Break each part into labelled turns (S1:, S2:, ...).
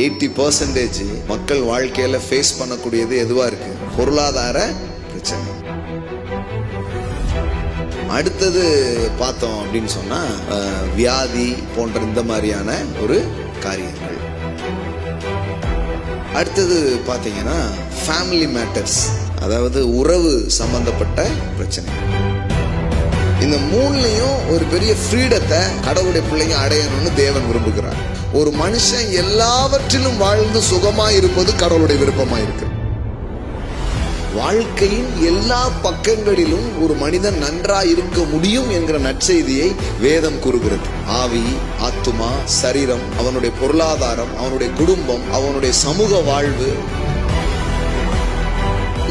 S1: 80% மக்கள் வாழ்க்கையில ஃபேஸ் பண்ணக்கூடியது எதுவா இருக்கு? பொருளாதார பிரச்சனை. அடுத்தது பார்த்தோம் அப்படின்னு சொன்னா வியாதி போன்ற இந்த மாதிரியான ஒரு காரியங்கள். அடுத்தது பாத்தீங்கன்னா ஃபேமிலி மேட்டர்ஸ், அதாவது உறவு சம்பந்தப்பட்ட பிரச்சனை. இந்த மூணுலயும் ஒரு பெரிய ஃப்ரீடத்தை கடவுளுடைய பிள்ளைங்க அடையணும்னு தேவன் விரும்புகிறார். ஒரு மனுஷன் எல்லாவற்றிலும் வாழ்ந்து சுகமா இருப்பது கடவுளுடைய விருப்பமா இருக்கு. வாழ்க்கையின் எல்லா பக்கங்களிலும் ஒரு மனிதன் நன்றா இருக்க முடியும் என்கிற நற்செய்தியை வேதம் கூறுகிறது. ஆவி, ஆத்துமா, சரீரம், அவனுடைய பொருளாதாரம், அவனுடைய குடும்பம், அவனுடைய சமூக வாழ்வு,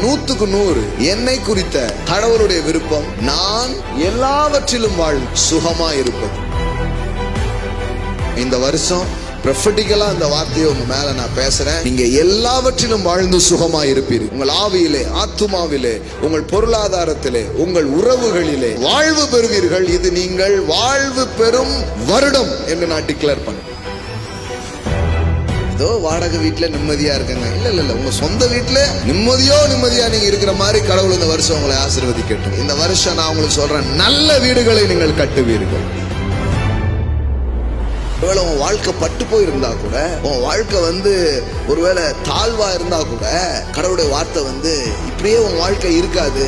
S1: 100க்கு 100 என்னை குறித்த கடவுளுடைய விருப்பம் நான் எல்லாவற்றிலும் வாழ்ந்து சுகமா இருப்பது. இந்த வருஷம் ப்ரொஃபெட்டிக்கலா அந்த வார்த்தையை உங்க மேல நான் பேசுறேன். நீங்க எல்லாவற்றிலும் வாழ்ந்து சுகமா இருப்பீர்கள். உங்கள் ஆவியிலே, ஆத்துமாவிலே, உங்கள் பொருளாதாரத்திலே, உங்கள் உறவுகளிலே வாழ்வு பெறுவீர்கள். இது நீங்கள் வாழ்வு பெறும் வருடம் என்று நான் டிக்ளேர் பண்ணேன். ஏதோ வாடகை வீட்டுல நிம்மதியா இருக்குங்க, இல்ல உங்க சொந்த வீட்டுல நிம்மதியா நீங்க இருக்கிற மாதிரி கடவுள் இந்த வருஷம் உங்களை ஆசீர்வதிக்கட்டும். இந்த வருஷம் நான் உங்களுக்கு சொல்றேன், நல்ல வீடுகளை நீங்கள் கட்டுவீர்கள். ஒருவேளை உன் வாழ்க்கை பட்டு போயிருந்தா கூட, உன் வாழ்க்கை ஒருவேளை தாழ்வா இருந்தா கூட, கடவுளுடைய வார்த்தை இப்படியே உன் வாழ்க்கை இருக்காது.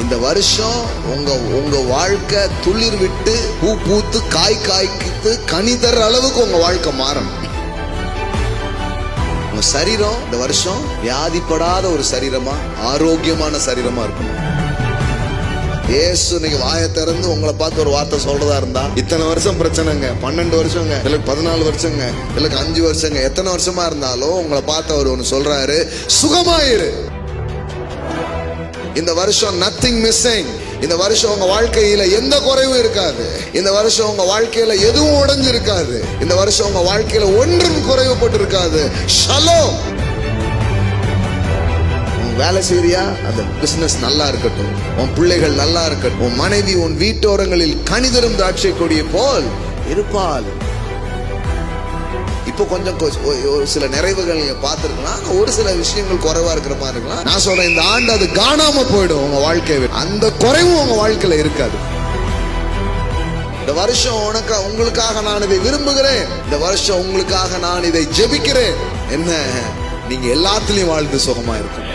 S1: இந்த வருஷம் உங்க வாழ்க்கை துளிர் விட்டு பூ பூத்து காய் காய்க்கு கனி தர அளவுக்கு உங்க வாழ்க்கை மாறணும். உங்க சரீரம் இந்த வருஷம் வியாதிப்படாத ஒரு சரீரமா, ஆரோக்கியமான சரீரமா இருக்கணும். ஏசு நீங்க வாயை திறந்து உங்களை பார்த்து ஒரு வார்த்தை சொல்றதா இருந்தா, இத்தனை வருஷம் பிரச்சனைங்க, 12 வருஷங்க, இல்ல 14 வருஷங்க, இல்ல 5 வருஷங்க, எத்தனை வருஷமா இருந்தாலும் உங்களை பார்த்து அவர் ஒண்ணு சொல்றாரு, சுகமாயிரு. இந்த வருஷம் நத்திங் மிஸ்ஸிங். இந்த வருஷம் உங்க வாழ்க்கையில எந்த குறைவும் இருக்காது. இந்த வருஷம் உங்க வாழ்க்கையில எதுவும் உடைஞ்சு இருக்காது. இந்த வருஷம் உங்க வாழ்க்கையில ஒன்றும் குறைவுபட்டு இருக்காது. ஷலோம். வேலை செய்றியா, அந்த பிசினஸ் நல்லா இருக்கட்டும், உன் பிள்ளைகள் நல்லா இருக்கட்டும், உன் மனைவி உன் வீட்டோரங்களில் கனிதரும் திராட்சை கொடியை போல் இருப்பாள். இப்போ கொஞ்சம் ஒரு சில நிறைவுகள் நீங்க பார்த்திருக்கலாம், ஒரு சில விஷயங்கள் குறைவா இருக்கிற மாதிரி இருக்கலாம். நான் சொல்றேன், இந்த ஆண்டு அது காணாம போயிடும் உங்க வாழ்க்கையை. அந்த குறைவும் உங்க வாழ்க்கையில இருக்காது. இந்த வருஷம் உங்களுக்காக நான் இதை விரும்புகிறேன். இந்த வருஷம் உங்களுக்காக நான் இதை ஜெபிக்கிறேன். என்ன, நீங்க எல்லாத்துலயும் வாழ்ந்து சுகமா இருக்கும்.